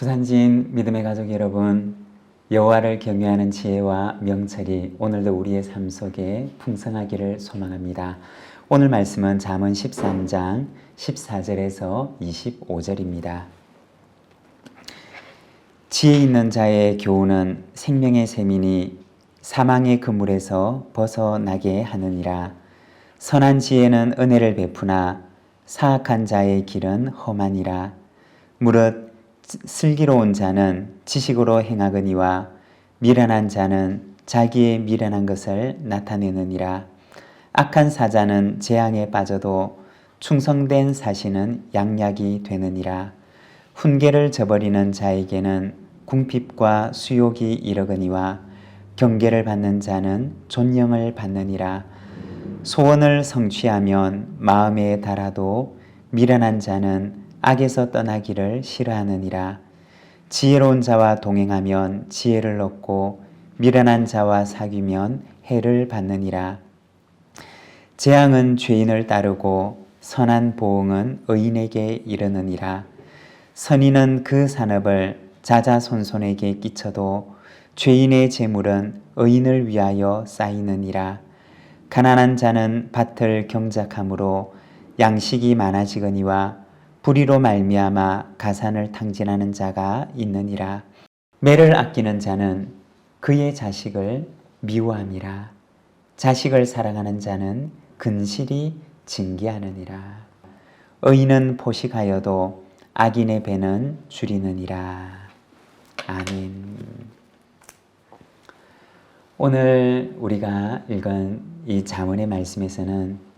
부산진 믿음의 가족 여러분, 여호와를 경외하는 지혜와 명철이 오늘도 우리의 삶 속에 풍성하기를 소망합니다. 오늘 말씀은 잠언 13장 14절에서 25절입니다. 지혜 있는 자의 교훈은 생명의 샘이니 사망의 그물에서 벗어나게 하느니라. 선한 지혜는 은혜를 베푸나 사악한 자의 길은 험하니라. 무릇 슬기로운 자는 지식으로 행하거니와 미련한 자는 자기의 미련한 것을 나타내느니라. 악한 사자는 재앙에 빠져도 충성된 사신은 양약이 되느니라. 훈계를 저버리는 자에게는 궁핍과 수욕이 이르거니와 경계를 받는 자는 존영을 받느니라. 소원을 성취하면 마음에 달아도 미련한 자는 악에서 떠나기를 싫어하느니라. 지혜로운 자와 동행하면 지혜를 얻고 미련한 자와 사귀면 해를 받느니라. 재앙은 죄인을 따르고 선한 보응은 의인에게 이르느니라. 선인은 그 산업을 자자손손에게 끼쳐도 죄인의 재물은 의인을 위하여 쌓이느니라. 가난한 자는 밭을 경작함으로 양식이 많아지거니와 불의로 말미암아 가산을 탕진하는 자가 있느니라. 매를 아끼는 자는 그의 자식을 미워함이라. 자식을 사랑하는 자는 근실이 징계하느니라. 의인은 포식하여도 악인의 배는 줄이느니라. 아멘. 오늘 우리가 읽은 이 잠언의 말씀에서는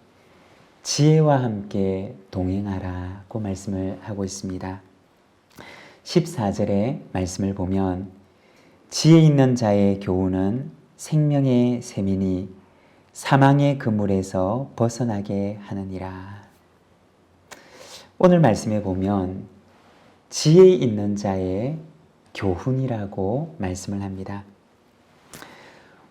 지혜와 함께 동행하라고 말씀을 하고 있습니다. 14절의 말씀을 보면 지혜 있는 자의 교훈은 생명의 샘이니 사망의 그물에서 벗어나게 하느니라. 오늘 말씀에 보면 지혜 있는 자의 교훈이라고 말씀을 합니다.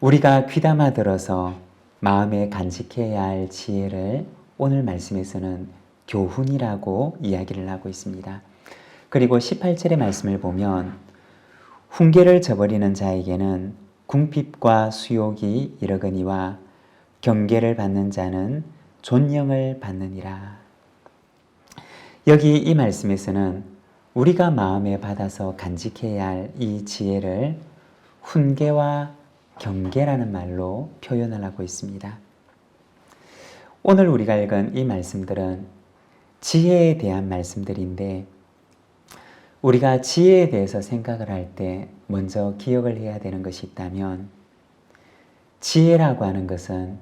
우리가 귀담아 들어서 마음에 간직해야 할 지혜를 오늘 말씀에서는 교훈이라고 이야기를 하고 있습니다. 그리고 18절의 말씀을 보면 훈계를 저버리는 자에게는 궁핍과 수욕이 이르거니와 경계를 받는 자는 존영을 받느니라. 여기 이 말씀에서는 우리가 마음에 받아서 간직해야 할 이 지혜를 훈계와 경계라는 말로 표현을 하고 있습니다. 오늘 우리가 읽은 이 말씀들은 지혜에 대한 말씀들인데 우리가 지혜에 대해서 생각을 할 때 먼저 기억을 해야 되는 것이 있다면 지혜라고 하는 것은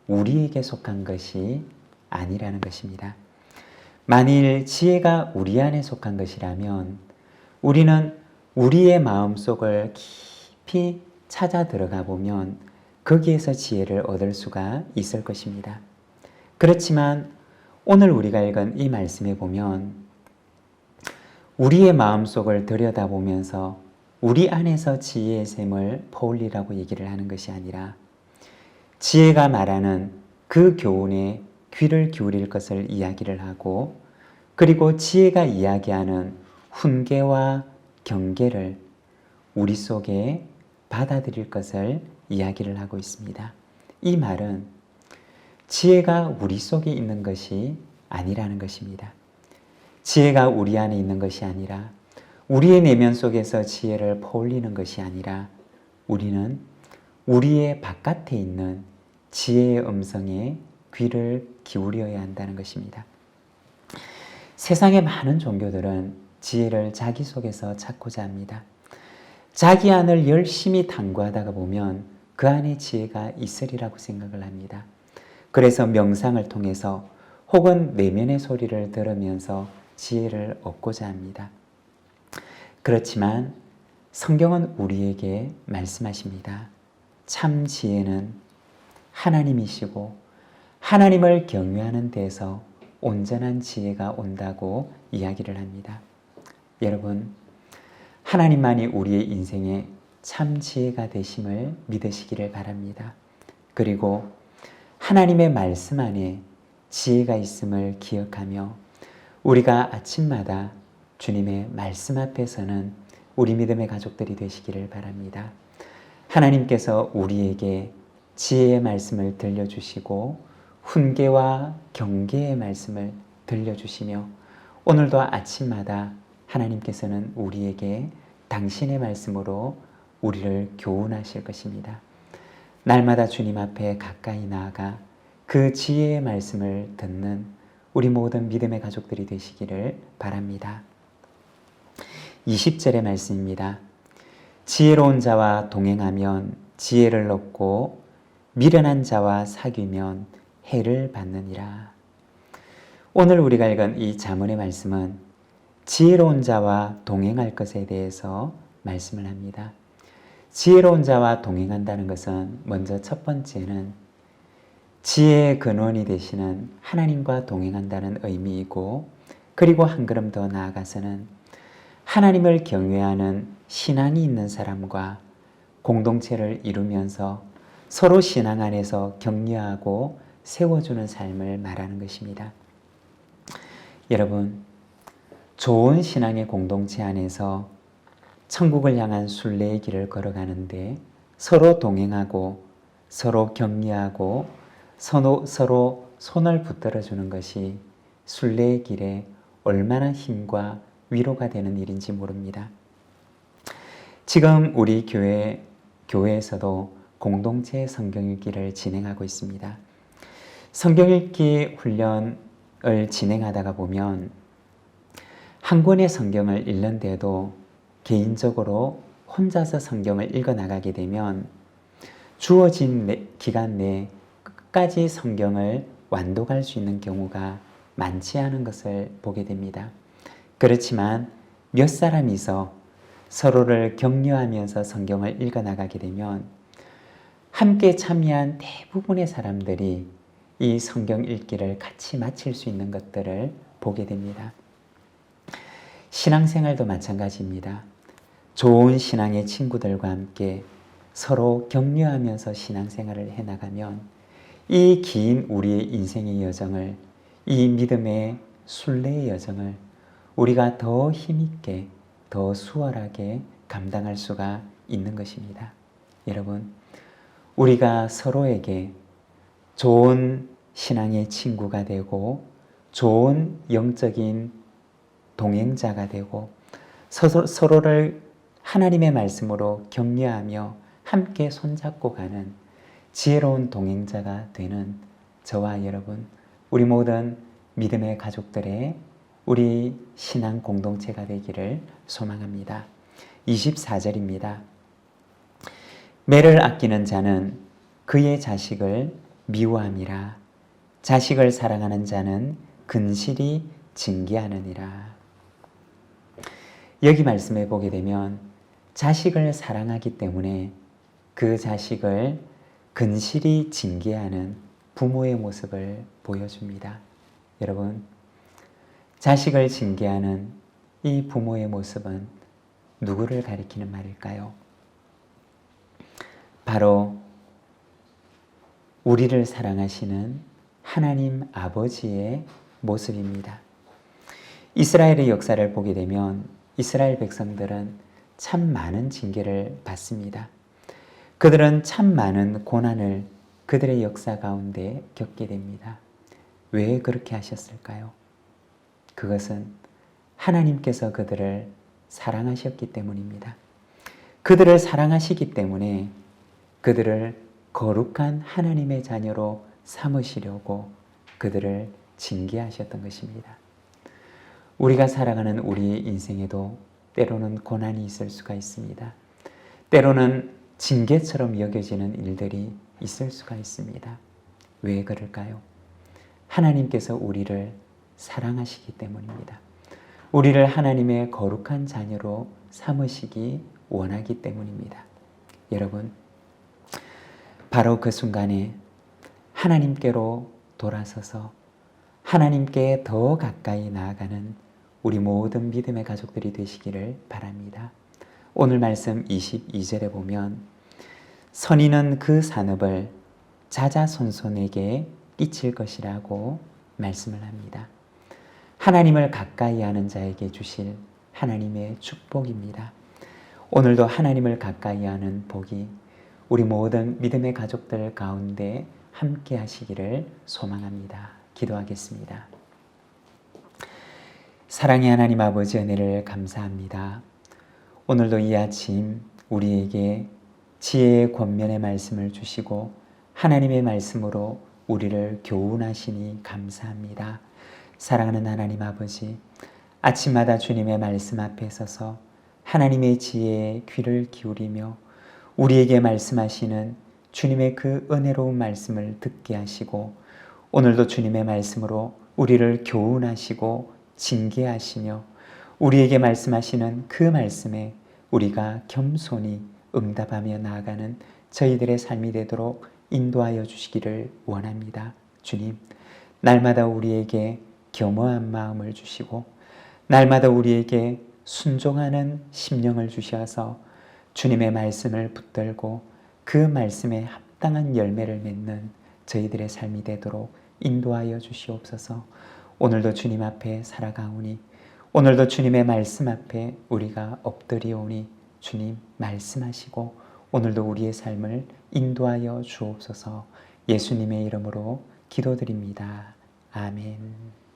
우리에게 속한 것이 아니라는 것입니다. 만일 지혜가 우리 안에 속한 것이라면 우리는 우리의 마음속을 깊이 찾아 들어가 보면 거기에서 지혜를 얻을 수가 있을 것입니다. 그렇지만 오늘 우리가 읽은 이 말씀에 보면 우리의 마음속을 들여다보면서 우리 안에서 지혜의 샘을 퍼올리라고 얘기를 하는 것이 아니라 지혜가 말하는 그 교훈에 귀를 기울일 것을 이야기를 하고 그리고 지혜가 이야기하는 훈계와 경계를 우리 속에 받아들일 것을 이야기를 하고 있습니다. 이 말은 지혜가 우리 속에 있는 것이 아니라는 것입니다. 지혜가 우리 안에 있는 것이 아니라 우리의 내면 속에서 지혜를 퍼올리는 것이 아니라 우리는 우리의 바깥에 있는 지혜의 음성에 귀를 기울여야 한다는 것입니다. 세상의 많은 종교들은 지혜를 자기 속에서 찾고자 합니다. 자기 안을 열심히 탐구하다가 보면 그 안에 지혜가 있으리라고 생각을 합니다. 그래서 명상을 통해서 혹은 내면의 소리를 들으면서 지혜를 얻고자 합니다. 그렇지만 성경은 우리에게 말씀하십니다. 참 지혜는 하나님이시고 하나님을 경외하는 데서 온전한 지혜가 온다고 이야기를 합니다. 여러분, 하나님만이 우리의 인생에 참 지혜가 되심을 믿으시기를 바랍니다. 그리고 하나님의 말씀 안에 지혜가 있음을 기억하며 우리가 아침마다 주님의 말씀 앞에서는 우리 믿음의 가족들이 되시기를 바랍니다. 하나님께서 우리에게 지혜의 말씀을 들려주시고 훈계와 경계의 말씀을 들려주시며 오늘도 아침마다 하나님께서는 우리에게 당신의 말씀으로 우리를 교훈하실 것입니다. 날마다 주님 앞에 가까이 나아가 그 지혜의 말씀을 듣는 우리 모든 믿음의 가족들이 되시기를 바랍니다. 20절의 말씀입니다. 지혜로운 자와 동행하면 지혜를 얻고 미련한 자와 사귀면 해를 받느니라. 오늘 우리가 읽은 이 잠언의 말씀은 지혜로운 자와 동행할 것에 대해서 말씀을 합니다. 지혜로운 자와 동행한다는 것은 먼저 첫 번째는 지혜의 근원이 되시는 하나님과 동행한다는 의미이고, 그리고 한 걸음 더 나아가서는 하나님을 경외하는 신앙이 있는 사람과 공동체를 이루면서 서로 신앙 안에서 격려하고 세워주는 삶을 말하는 것입니다. 여러분, 좋은 신앙의 공동체 안에서 천국을 향한 순례의 길을 걸어가는데 서로 동행하고 서로 격려하고 서로 손을 붙들어주는 것이 순례의 길에 얼마나 힘과 위로가 되는 일인지 모릅니다. 지금 우리 교회에서도 공동체 성경 읽기를 진행하고 있습니다. 성경 읽기 훈련을 진행하다가 보면 한 권의 성경을 읽는데도 개인적으로 혼자서 성경을 읽어 나가게 되면 주어진 기간 내에 끝까지 성경을 완독할 수 있는 경우가 많지 않은 것을 보게 됩니다. 그렇지만 몇 사람이서 서로를 격려하면서 성경을 읽어 나가게 되면 함께 참여한 대부분의 사람들이 이 성경 읽기를 같이 마칠 수 있는 것들을 보게 됩니다. 신앙생활도 마찬가지입니다. 좋은 신앙의 친구들과 함께 서로 격려하면서 신앙생활을 해나가면 이 긴 우리의 인생의 여정을, 이 믿음의 순례의 여정을 우리가 더 힘있게, 더 수월하게 감당할 수가 있는 것입니다. 여러분, 우리가 서로에게 좋은 신앙의 친구가 되고 좋은 영적인 동행자가 되고 서로를 하나님의 말씀으로 격려하며 함께 손잡고 가는 지혜로운 동행자가 되는 저와 여러분, 우리 모든 믿음의 가족들의 우리 신앙 공동체가 되기를 소망합니다. 24절입니다. 매를 아끼는 자는 그의 자식을 미워함이라. 자식을 사랑하는 자는 근실히 징계하느니라. 여기 말씀해 보게 되면 자식을 사랑하기 때문에 그 자식을 근실히 징계하는 부모의 모습을 보여줍니다. 여러분, 자식을 징계하는 이 부모의 모습은 누구를 가리키는 말일까요? 바로 우리를 사랑하시는 하나님 아버지의 모습입니다. 이스라엘의 역사를 보게 되면 이스라엘 백성들은 참 많은 징계를 받습니다. 그들은 참 많은 고난을 그들의 역사 가운데 겪게 됩니다. 왜 그렇게 하셨을까요? 그것은 하나님께서 그들을 사랑하셨기 때문입니다. 그들을 사랑하시기 때문에 그들을 거룩한 하나님의 자녀로 삼으시려고 그들을 징계하셨던 것입니다. 우리가 살아가는 우리의 인생에도 때로는 고난이 있을 수가 있습니다. 때로는 징계처럼 여겨지는 일들이 있을 수가 있습니다. 왜 그럴까요? 하나님께서 우리를 사랑하시기 때문입니다. 우리를 하나님의 거룩한 자녀로 삼으시기 원하기 때문입니다. 여러분, 바로 그 순간에 하나님께로 돌아서서 하나님께 더 가까이 나아가는 우리 모든 믿음의 가족들이 되시기를 바랍니다. 오늘 말씀 22절에 보면 선인은 그 산업을 자자손손에게 끼칠 것이라고 말씀을 합니다. 하나님을 가까이 하는 자에게 주실 하나님의 축복입니다. 오늘도 하나님을 가까이 하는 복이 우리 모든 믿음의 가족들 가운데 함께 하시기를 소망합니다. 기도하겠습니다. 사랑의 하나님 아버지, 은혜를 감사합니다. 오늘도 이 아침 우리에게 지혜의 권면의 말씀을 주시고 하나님의 말씀으로 우리를 교훈하시니 감사합니다. 사랑하는 하나님 아버지, 아침마다 주님의 말씀 앞에 서서 하나님의 지혜에 귀를 기울이며 우리에게 말씀하시는 주님의 그 은혜로운 말씀을 듣게 하시고 오늘도 주님의 말씀으로 우리를 교훈하시고 징계하시며 우리에게 말씀하시는 그 말씀에 우리가 겸손히 응답하며 나아가는 저희들의 삶이 되도록 인도하여 주시기를 원합니다. 주님, 날마다 우리에게 겸허한 마음을 주시고 날마다 우리에게 순종하는 심령을 주셔서 주님의 말씀을 붙들고 그 말씀에 합당한 열매를 맺는 저희들의 삶이 되도록 인도하여 주시옵소서. 오늘도 주님 앞에 살아가오니 오늘도 주님의 말씀 앞에 우리가 엎드리오니 주님 말씀하시고 오늘도 우리의 삶을 인도하여 주옵소서. 예수님의 이름으로 기도드립니다. 아멘.